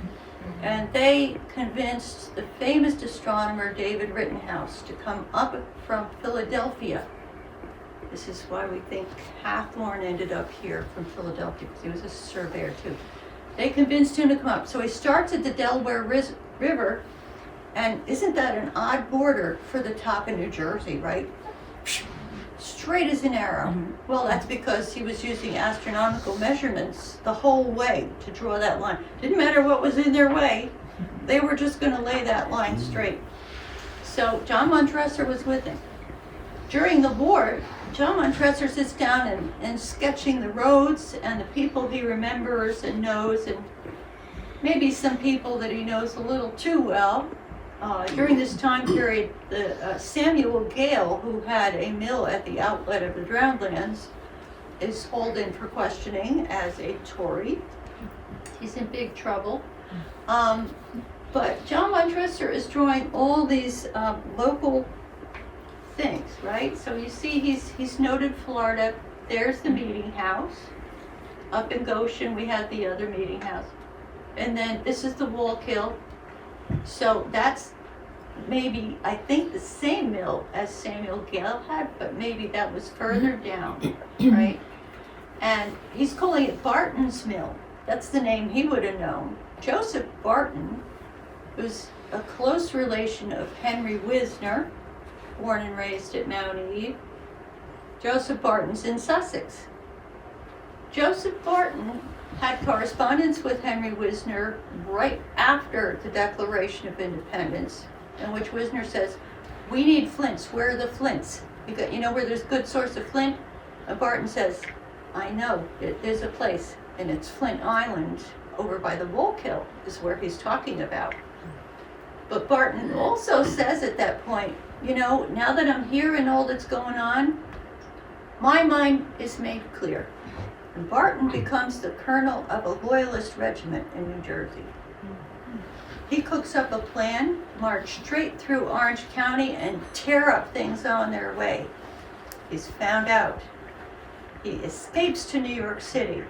And they convinced the famous astronomer David Rittenhouse to come up from Philadelphia. This is why we think Hathorne ended up here from Philadelphia, because he was a surveyor too. They convinced him to come up. So he starts at the Delaware River, and isn't that an odd border for the top of New Jersey, right? Straight as an arrow. Well, that's because he was using astronomical measurements the whole way to draw that line. Didn't matter what was in their way, they were just going to lay that line straight. So John Montresor was with him. During the war, John Montresor sits down and sketching the roads and the people he remembers and knows, and maybe some people that he knows a little too well. During this time period, the Samuel Gale, who had a mill at the outlet of the Drownlands, is hauled in for questioning as a Tory. He's in big trouble. But John Montresor is drawing all these local things, right? So you see he's noted Florida. There's the meeting house. Up in Goshen, we had the other meeting house. And then this is the Wallkill. So that's maybe, I think, the same mill as Samuel Gale had, but maybe that was further down, right? And he's calling it Barton's Mill. That's the name he would have known. Joseph Barton was a close relation of Henry Wisner, born and raised at Mount Eve. Joseph Barton's in Sussex. Joseph Barton had correspondence with Henry Wisner right after the Declaration of Independence, in which Wisner says, we need flints. Where are the flints? You know where there's good source of flint? And Barton says, I know, there's a place, and it's Flint Island over by the Wallkill is where he's talking about. But Barton also says at that point, you know, now that I'm hearing all that's going on, my mind is made clear. And Barton becomes the colonel of a loyalist regiment in New Jersey. He cooks up a plan, march straight through Orange County and tear up things on their way. He's found out. He escapes to New York City.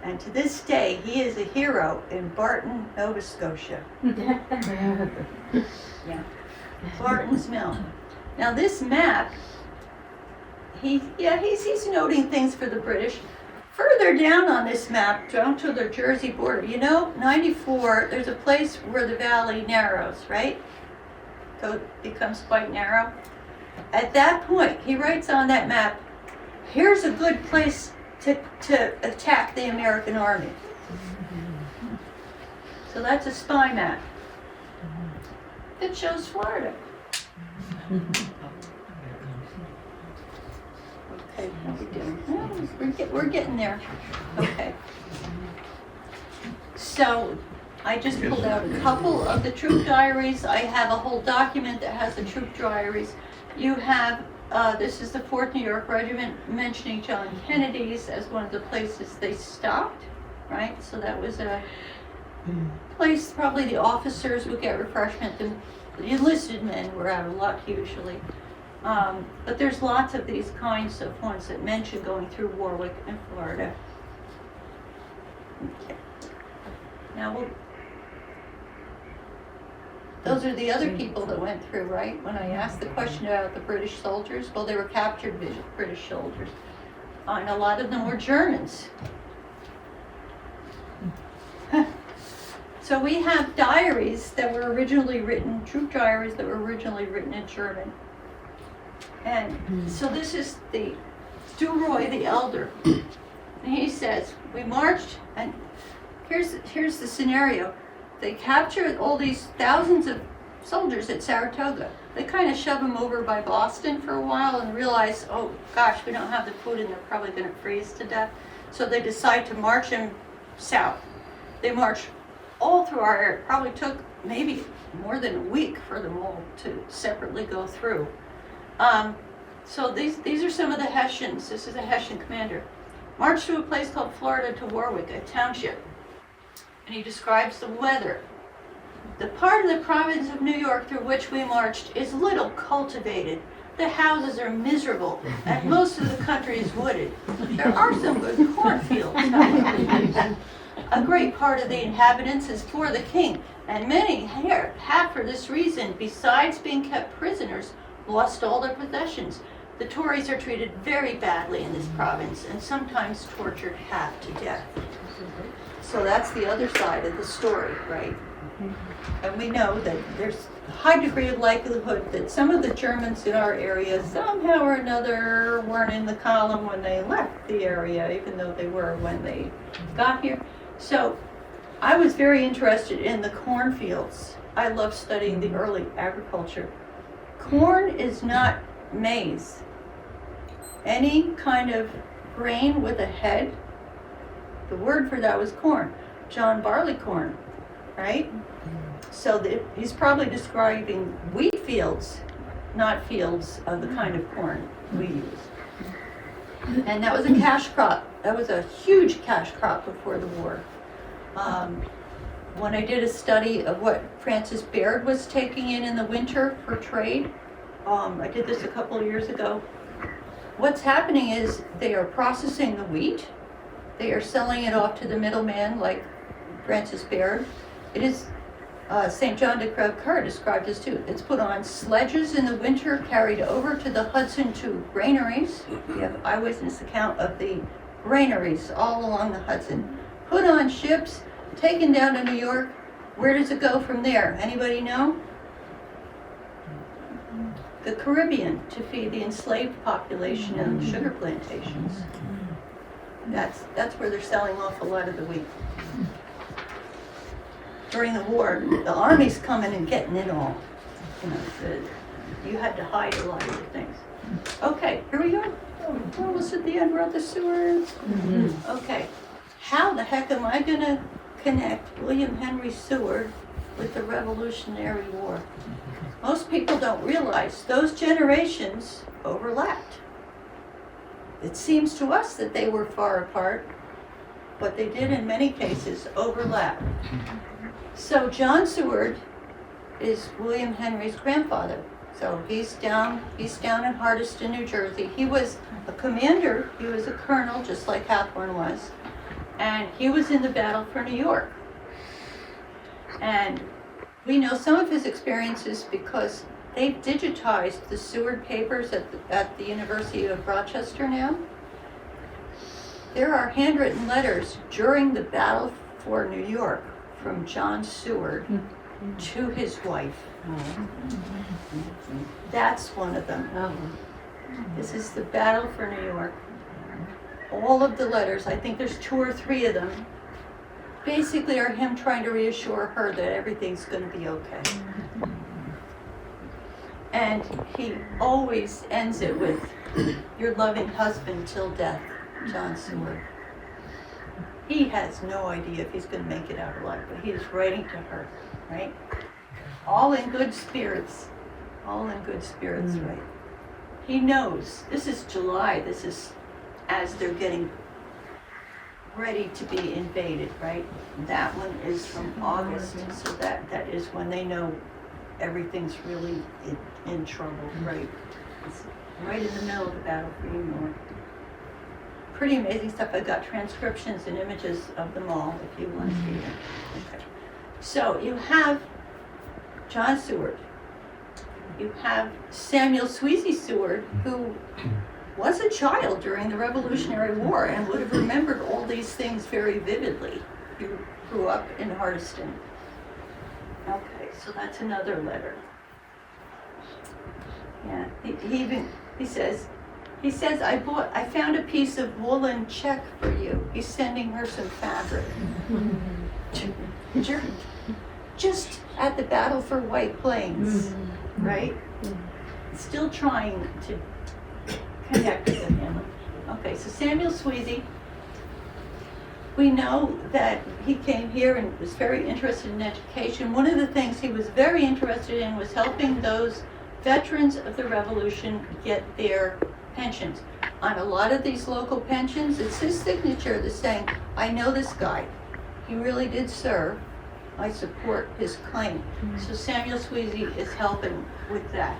And to this day, he is a hero in Barton, Nova Scotia. Yeah. Barton's Mill. Now this map, he's noting things for the British. Further down on this map, down to the Jersey border, you know, 94, there's a place where the valley narrows, right? So it becomes quite narrow. At that point, he writes on that map, here's a good place to attack the American army. So that's a spy map. It shows Florida. Okay, how are we doing? Well, we're getting there. Okay. So I just pulled out a couple of the troop diaries. I have a whole document that has the troop diaries. You have This is the 4th New York Regiment mentioning John Kennedy's as one of the places they stopped, right? So that was a place probably the officers would get refreshment. The enlisted men were out of luck usually. But there's lots of these kinds of ones that mention going through Warwick and Florida. Okay. Now those are the other people that went through, right? When I asked the question about the British soldiers, well, they were captured British soldiers. And a lot of them were Germans. So we have diaries that were originally written, troop diaries that were originally written in German. And so this is the Duroy the Elder. And he says, we marched, and here's the scenario. They captured all these thousands of soldiers at Saratoga. They kind of shove them over by Boston for a while and realize, oh gosh, we don't have the food and they're probably going to freeze to death. So they decide to march them south. They marched all through our area. It probably took maybe more than a week for them all to separately go through. So these are some of the Hessians. This is a Hessian commander. Marched to a place called Florida to Warwick, a township. And he describes the weather. The part of the province of New York through which we marched is little cultivated. The houses are miserable, and most of the country is wooded. There are some good cornfields, however. A great part of the inhabitants is for the king, and many here have for this reason, besides being kept prisoners, lost all their possessions. The Tories are treated very badly in this province, and sometimes tortured half to death. So that's the other side of the story, right? And we know that there's a high degree of likelihood that some of the Germans in our area somehow or another weren't in the column when they left the area, even though they were when they got here. So I was very interested in the cornfields. I love studying the early agriculture. Corn is not maize. Any kind of grain with a head, the word for that was corn. John Barleycorn, right? So he's probably describing wheat fields, not fields of the kind of corn we use. And that was a cash crop. That was a huge cash crop before the war. When I did a study of what Francis Baird was taking in the winter for trade, I did this a couple of years ago. What's happening is they are processing the wheat. They are selling it off to the middleman like Francis Baird. It is, St. John de Crèvecoeur described this too. It's put on sledges in the winter, carried over to the Hudson to granaries. We have eyewitness account of the granaries all along the Hudson. Put on ships, taken down to New York. Where does it go from there? Anybody know? The Caribbean, to feed the enslaved population and the sugar plantations. That's where they're selling off a lot of the wheat. During the war, the army's coming and getting it all. You had to hide a lot of the things. Okay, here we go. We're almost at the end. We're at the sewers. Okay, how the heck am I going to connect William Henry Seward with the Revolutionary War? Most people don't realize those generations overlapped. It seems to us that they were far apart, but they did in many cases overlap. So John Seward is William Henry's grandfather. So he's down in Hardyston, New Jersey. He was a commander, he was a colonel, just like Hathorne was, and he was in the battle for New York. And we know some of his experiences because they've digitized the Seward papers at the University of Rochester now. There are handwritten letters during the battle for New York from John Seward to his wife. That's one of them. This is the battle for New York. All of the letters, I think there's 2 or 3 of them, basically are him trying to reassure her that everything's going to be okay. And he always ends it with, your loving husband till death, John Seward. He has no idea if he's going to make it out alive, but he is writing to her, right? All in good spirits. All in good spirits, right? he knows, this is July, this is as they're getting ready to be invaded, right? That one is from August, so that is when they know everything's really in trouble, right? It's right in the middle of the battle for New York. Pretty amazing stuff. I got transcriptions and images of them all if you want to see them. Okay. So you have John Seward. You have Samuel Sweezy Seward, who was a child during the Revolutionary War and would have remembered all these things very vividly. He grew up in Hardyston. Okay, so that's another letter. Yeah, he says, I found a piece of woolen check for you. He's sending her some fabric. Just at the battle for White Plains, right? Still trying to connect with him. Okay, so Samuel Sweezy, we know that he came here and was very interested in education. One of the things he was very interested in was helping those veterans of the Revolution get their pensions. On a lot of these local pensions, it's his signature that's saying, I know this guy. He really did serve. I support his claim. So Samuel Sweezy is helping with that,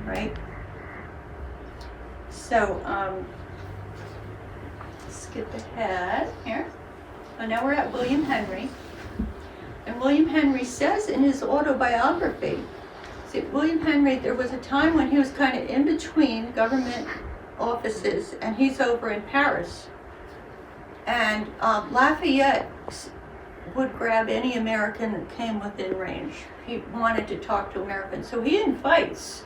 right? So, skip ahead here. And now we're at William Henry. And William Henry says in his autobiography, see, William Henry, there was a time when he was kind of in between government offices, and he's over in Paris. And Lafayette would grab any American that came within range. He wanted to talk to Americans. So he invites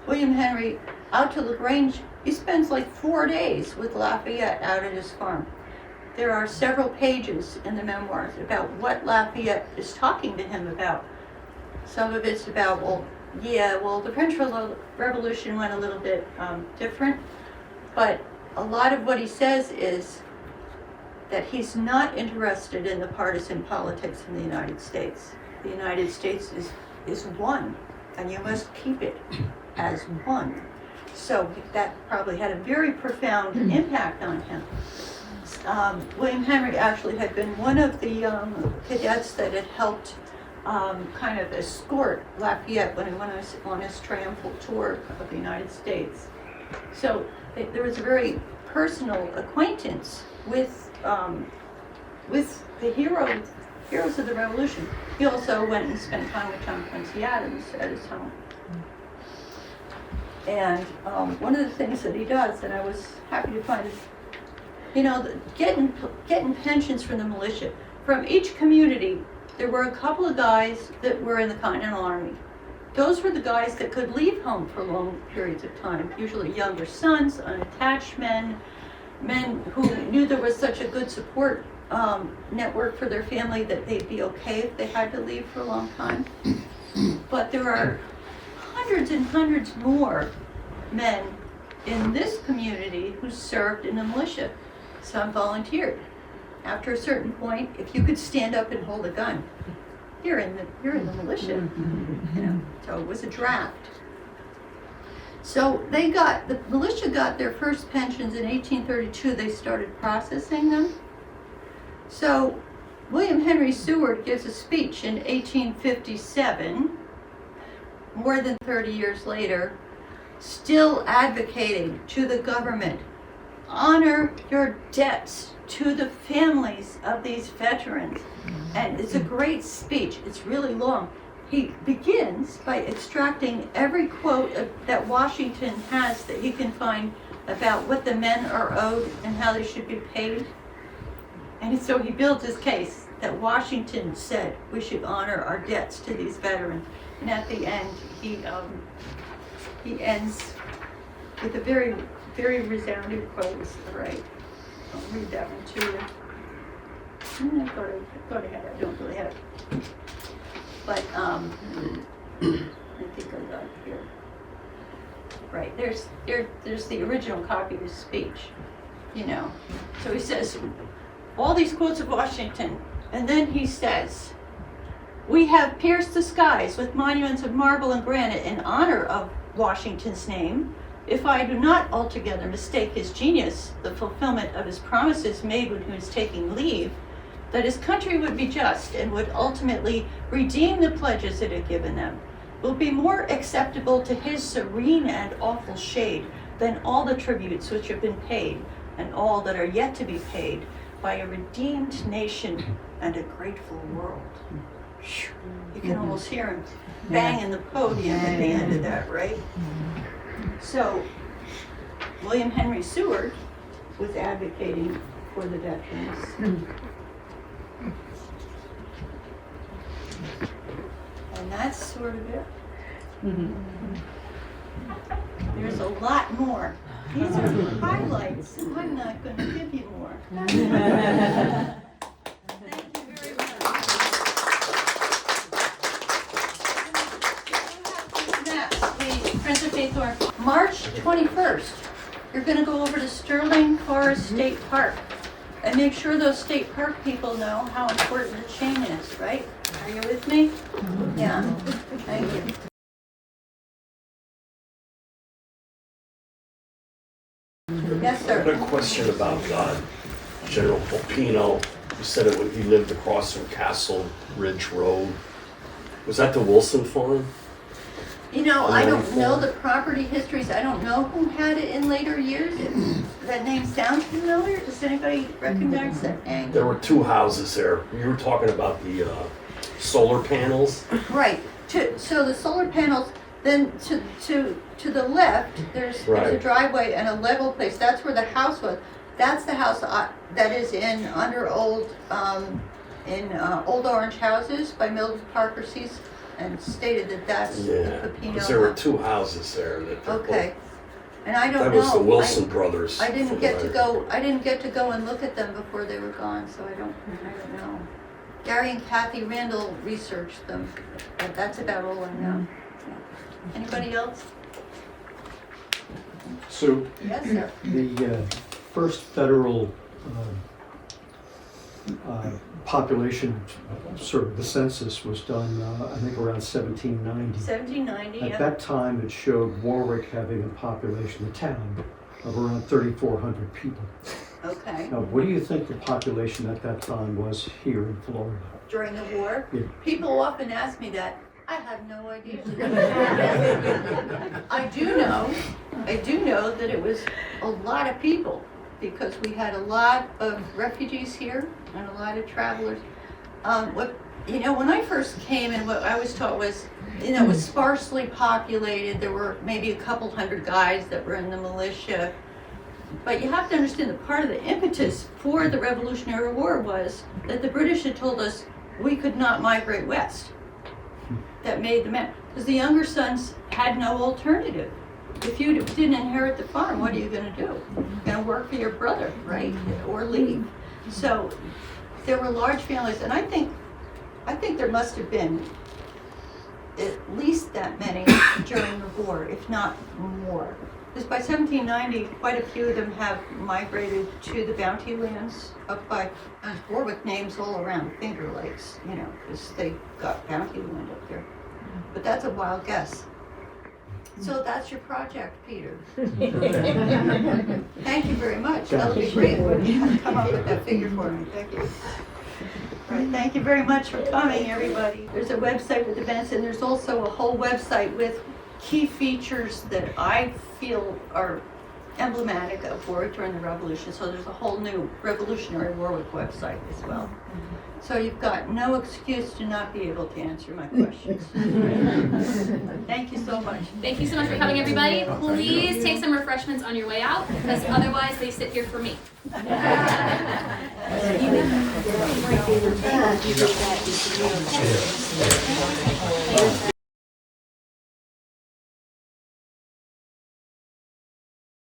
William Henry out to LaGrange. He spends like 4 days with Lafayette out at his farm. There are several pages in the memoirs about what Lafayette is talking to him about. Some of it's about, the French Revolution went a little bit different, but a lot of what he says is that he's not interested in the partisan politics in the United States. The United States is one, and you must keep it as one. So that probably had a very profound impact on him. William Henry actually had been one of the cadets that had helped kind of escort Lafayette when he went on his triumphal tour of the United States. So there was a very personal acquaintance with the heroes of the Revolution. He also went and spent time with John Quincy Adams at his home. And one of the things that he does, and I was happy to find, is, getting pensions from the militia. From each community, there were a couple of guys that were in the Continental Army. Those were the guys that could leave home for long periods of time, usually younger sons, unattached men who knew there was such a good support network for their family that they'd be okay if they had to leave for a long time. But there are hundreds and hundreds more men in this community who served in the militia. Some volunteered. After a certain point, if you could stand up and hold a gun, you're in the militia. So it was a draft. So the militia got their first pensions in 1832. They started processing them. So William Henry Seward gives a speech in 1857, more than 30 years later, still advocating to the government, honor your debts to the families of these veterans. And it's a great speech. It's really long. He begins by extracting every quote that Washington has that he can find about what the men are owed and how they should be paid. And so he builds his case that Washington said we should honor our debts to these veterans. And at the end, he ends with a very, very resounding quote. Right. I'll read that one to you. I thought I had it. I don't really have it. But I think I got it here. Right, there's the original copy of his speech, So he says all these quotes of Washington, and then he says, we have pierced the skies with monuments of marble and granite in honor of Washington's name. If I do not altogether mistake his genius, the fulfillment of his promises made when he was taking leave, that his country would be just and would ultimately redeem the pledges it had given them, will be more acceptable to his serene and awful shade than all the tributes which have been paid and all that are yet to be paid by a redeemed nation and a grateful world. You can almost hear him banging the podium at the end of that, right? So, William Henry Seward was advocating for the veterans. And that's sort of it. There's a lot more. These are the highlights, and I'm not going to give you more. Thank you very much. The Friends of Faithorn, March 21st, you're going to go over to Sterling Forest State Park and make sure those state park people know how important the chain is, right? Are you with me? Yeah. Thank you. Yes, I have sir. a question about General Popino. You said he lived across from Castle Ridge Road. Was that the Wilson farm? You know, I don't know the property histories. I don't know who had it in later years. That name sounds familiar. Does anybody recognize that name? There were two houses there. You were talking about the solar panels? Right. So the solar panels, then to the left, there's a Right. driveway and a level place. That's where the house was. That's the house that is in old Orange Houses by Mildred Parker Cease, and stated that that's Yeah, the Pepino because there were house. two houses there. Okay. And I don't That know. was the Wilson brothers. I didn't get to go. I didn't get to go and look at them before they were gone, so I don't know. Gary and Kathy Randall researched them, but that's about all I know. Yeah. Anybody else? So Yes, sir. the first federal population, sort of the census was done, I think around 1790. 1790. At Yeah. that time, it showed Warwick having a population, a town, of around 3,400 people. Okay. Now, what do you think the population at that time was here in Florida? During the war, Yeah. people often ask me that. I have no idea. I do know that it was a lot of people, because we had a lot of refugees here and a lot of travelers. When I first came, and what I was taught was, it was sparsely populated. There were maybe a couple hundred guys that were in the militia. But you have to understand that part of the impetus for the Revolutionary War was that the British had told us we could not migrate west. That made the men, because the younger sons had no alternative. If you didn't inherit the farm, what are you going to do? You're going to work for your brother, right? Or leave. So there were large families, and I think there must have been at least that many during the war, if not more. Because by 1790, quite a few of them have migrated to the bounty lands up by Warwick names all around Finger Lakes, because they got bounty land up there. But that's a wild guess. So that's your project, Peter. Thank you very much. That would be great. Come up with that figure for me. Thank you. All right, thank you very much for coming, everybody. There's a website with events, and there's also a whole website with key features that I feel are emblematic of Warwick during the Revolution. So there's a whole new Revolutionary Warwick website as well. So you've got no excuse to not be able to answer my questions. Thank you so much. Thank you so much for coming, everybody. Please take some refreshments on your way out, because otherwise they sit here for me.